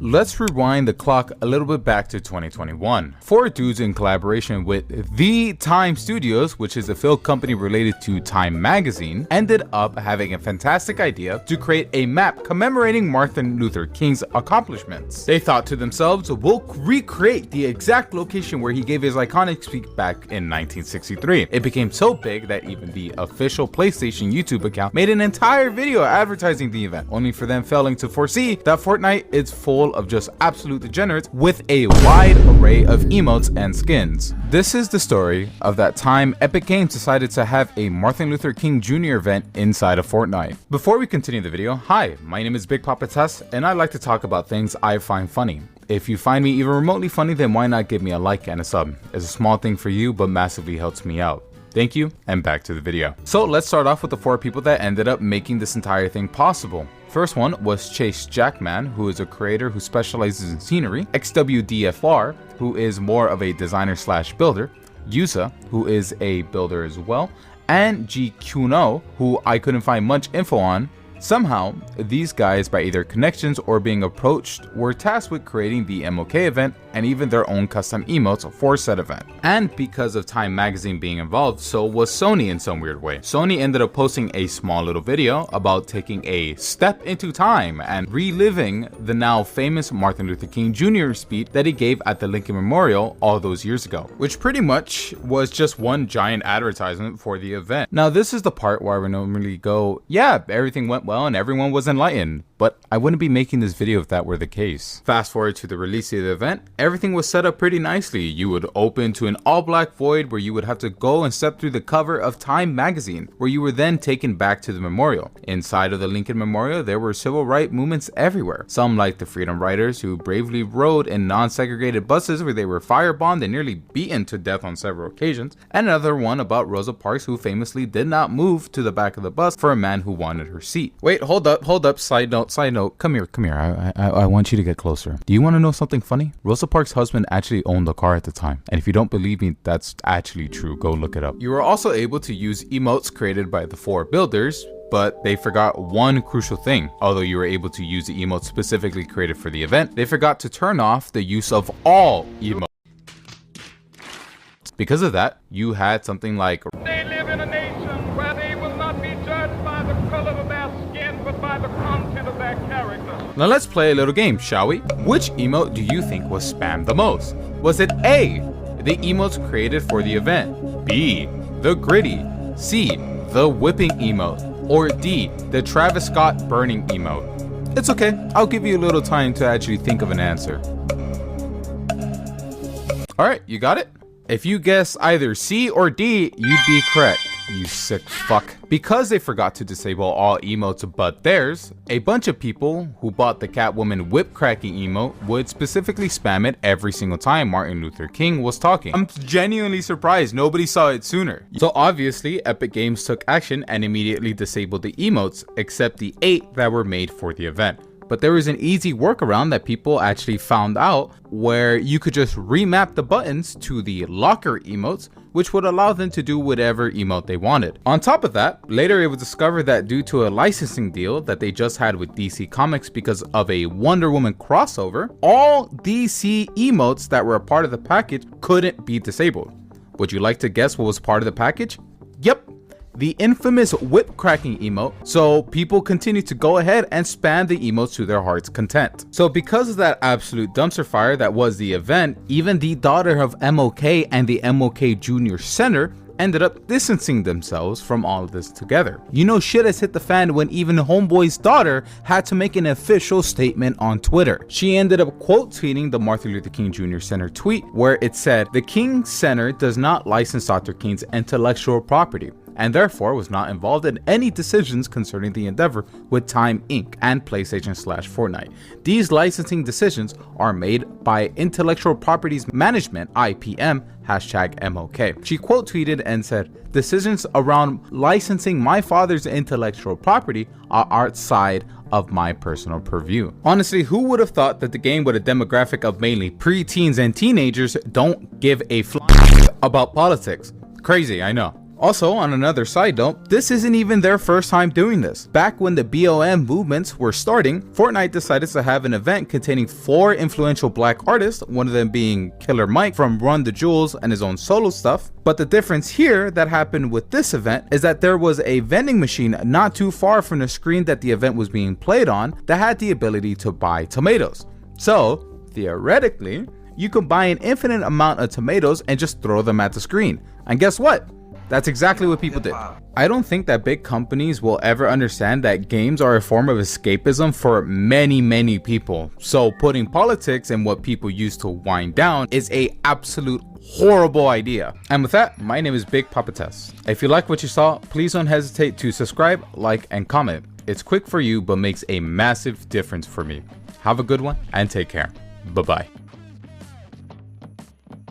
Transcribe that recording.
let's rewind the clock a little bit back to 2021. Four dudes in collaboration with The Time Studios, which is a film company related to Time magazine, ended up having a fantastic idea to create a map commemorating Martin Luther King's accomplishments. They thought to themselves, we'll recreate the exact location where he gave his iconic speech back in 1963. It became so big that even the official PlayStation YouTube account made an entire video advertising the event, only for them failing to foresee that Fortnite is full of just absolute degenerates with a wide array of emotes and skins. This is the story of that time Epic Games decided to have a Martin Luther King Jr. event inside of Fortnite. Before we continue the video, hi, my name is Big Papa Tess, and I like to talk about things I find funny. If you find me even remotely funny, then why not give me a like and a sub? It's a small thing for you, but massively helps me out. Thank you, and back to the video. So let's start off with the four people that ended up making this entire thing possible. First one was Chase Jackman, who is a creator who specializes in scenery, XWDFR, who is more of a designer slash builder, Yusa, who is a builder as well, and GQno, who I couldn't find much info on. Somehow, these guys, by either connections or being approached, were tasked with creating the MLK event and even their own custom emotes for said event. And because of Time magazine being involved, so was Sony in some weird way. Sony ended up posting a small little video about taking a step into time and reliving the now famous Martin Luther King Jr. speech that he gave at the Lincoln Memorial all those years ago, which pretty much was just one giant advertisement for the event. Now this is the part where I would normally go, yeah, everything went well and everyone was enlightened, but I wouldn't be making this video if that were the case. Fast forward to the release of the event, everything was set up pretty nicely. You would open to an all black void where you would have to go and step through the cover of Time magazine, where you were then taken back to the memorial. Inside of the Lincoln Memorial, there were civil rights movements everywhere. Some like the Freedom Riders, who bravely rode in non-segregated buses where they were firebombed and nearly beaten to death on several occasions, and another one about Rosa Parks, who famously did not move to the back of the bus for a man who wanted her seat. Wait, hold up, side note, come here, I want you to get closer. Do you want to know something funny? Rosa Parks' husband actually owned the car at the time, and if you don't believe me, that's actually true. Go look it up. You were also able to use emotes created by the four builders, but they forgot one crucial thing. Although you were able to use the emotes specifically created for the event, they forgot to turn off the use of all emotes. Because of that, you had something like, they live in a nation where they will not be judged by the color of their skin, but by the content of their character. Now let's play a little game, shall we? Which emote do you think was spammed the most? Was it A, the emotes created for the event, B, the gritty, C, the whipping emote, or D, the Travis Scott burning emote? It's okay, I'll give you a little time to actually think of an answer. Alright, you got it? If you guess either C or D, you'd be correct, you sick fuck. Because they forgot to disable all emotes but theirs, a bunch of people who bought the Catwoman whip cracking emote would specifically spam it every single time Martin Luther King was talking. I'm genuinely surprised nobody saw it sooner. So obviously, Epic Games took action and immediately disabled the emotes, except the 8 that were made for the event. But there was an easy workaround that people actually found out, where you could just remap the buttons to the locker emotes, which would allow them to do whatever emote they wanted. On top of that, later it was discovered that due to a licensing deal that they just had with DC Comics because of a Wonder Woman crossover, all DC emotes that were a part of the package couldn't be disabled. Would you like to guess what was part of the package? Yep, the infamous whip cracking emote. So people continue to go ahead and spam the emotes to their heart's content. So because of that absolute dumpster fire that was the event, even the daughter of MLK and the MLK Jr. Center ended up distancing themselves from all of this together. You know, shit has hit the fan when even Homeboy's daughter had to make an official statement on Twitter. She ended up quote tweeting the Martin Luther King Jr. Center tweet, where it said, "The King Center does not license Dr. King's intellectual property, and therefore was not involved in any decisions concerning the endeavor with Time Inc. and PlayStation/Fortnite. These licensing decisions are made by Intellectual Properties Management, IPM, #MLK. She quote tweeted and said, "Decisions around licensing my father's intellectual property are outside of my personal purview." Honestly, who would have thought that the game with a demographic of mainly preteens and teenagers don't give a fly about politics? Crazy, I know. Also, on another side note, this isn't even their first time doing this. Back when the BLM movements were starting, Fortnite decided to have an event containing 4 influential black artists, one of them being Killer Mike from Run the Jewels and his own solo stuff. But the difference here that happened with this event is that there was a vending machine not too far from the screen that the event was being played on that had the ability to buy tomatoes. So, theoretically, you could buy an infinite amount of tomatoes and just throw them at the screen. And guess what? That's exactly what people did. I don't think that big companies will ever understand that games are a form of escapism for many people. So putting politics and what people use to wind down is a absolute horrible idea. And with that, my name is Big Papa Tess. If you like what you saw, please don't hesitate to subscribe, like, and comment. It's quick for you, but makes a massive difference for me. Have a good one and take care. Bye-bye.